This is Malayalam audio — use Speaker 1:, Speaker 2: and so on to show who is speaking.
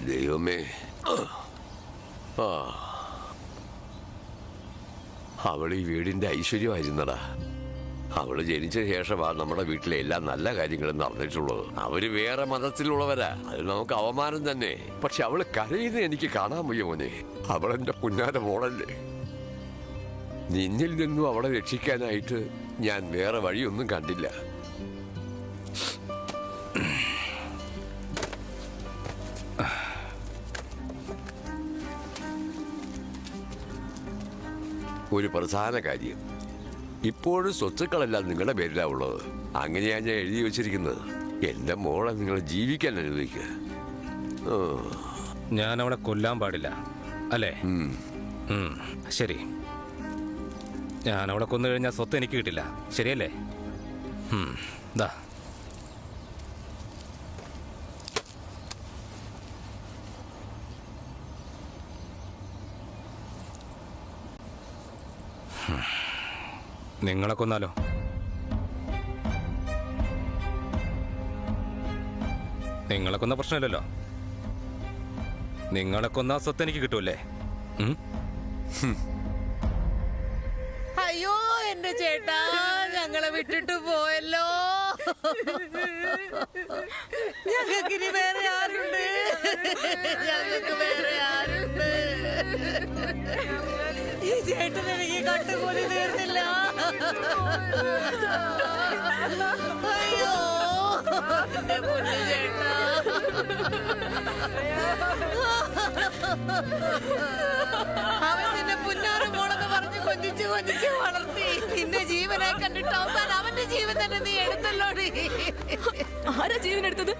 Speaker 1: ദൈവമേ, അവൾ ഈ വീടിന്റെ ഐശ്വര്യമായിരുന്നടാ. അവള് ജനിച്ച ശേഷമാണ് നമ്മുടെ വീട്ടിലെ എല്ലാ നല്ല കാര്യങ്ങളും നടന്നിട്ടുള്ളത്. അവര് വേറെ മതത്തിലുള്ളവരാ, അത് നമുക്ക് അവമാനം തന്നെ. പക്ഷെ അവള് കരയുന്നത് എനിക്ക് കാണാൻ വയ്യ മോനെ. അവളെന്റെ പുന്നാര മോളല്ലേ. നിന്നിൽ നിന്നും അവളെ രക്ഷിക്കാനായിട്ട് ഞാൻ വേറെ വഴിയൊന്നും കണ്ടില്ല. ഒരു പ്രധാന കാര്യം, ഇപ്പോഴും സ്വത്തുക്കളെല്ലാം നിങ്ങളുടെ പേരിലാ ഉള്ളത്. അങ്ങനെയാണ് ഞാൻ എഴുതി വെച്ചിരിക്കുന്നത്. എന്റെ മോളെ നിങ്ങൾ ജീവിക്കാൻ അനുവദിക്കുക.
Speaker 2: ഞാൻ അവളെ കൊല്ലാൻ പാടില്ല അല്ലേ? ശരി, ഞാൻ അവളെ കൊന്നു കഴിഞ്ഞാൽ സ്വത്ത് എനിക്ക് കിട്ടില്ല, ശരിയല്ലേ? ദാ നിങ്ങളെ കൊന്നാലോ? നിങ്ങളെ കൊന്ന പ്രശ്നമില്ലല്ലോ. നിങ്ങളെ കൊന്ന സ്വത്ത് എനിക്ക് കിട്ടൂല്ലേ?
Speaker 3: അയ്യോ എന്റെ ചേട്ടാ, ഞങ്ങളെ വിട്ടിട്ട് പോയല്ലോ. ഞങ്ങൾക്കിനി വേറെ ആരുണ്ട്? ഞങ്ങൾക്ക് വേറെ ആരുണ്ട്? ഈ ചേട്ടൻ എനിക്ക് കട്ടുകൂലി തീർന്നില്ല. അയ്യോ എന്റെ പൊന്നു ചേട്ടാ. അവൻ നിന്നെ പുന്നാറ് മോളെന്ന് പറഞ്ഞ് കൊഞ്ചിച്ച് കൊഞ്ചിച്ച് വളർത്തി. നിന്നെ ജീവനായി കണ്ടിട്ട് അവസാനം അവന്റെ ജീവൻ തന്നെ നീ എടുത്തല്ലോടി.
Speaker 4: ആരാ ജീവൻ എടുത്തത്?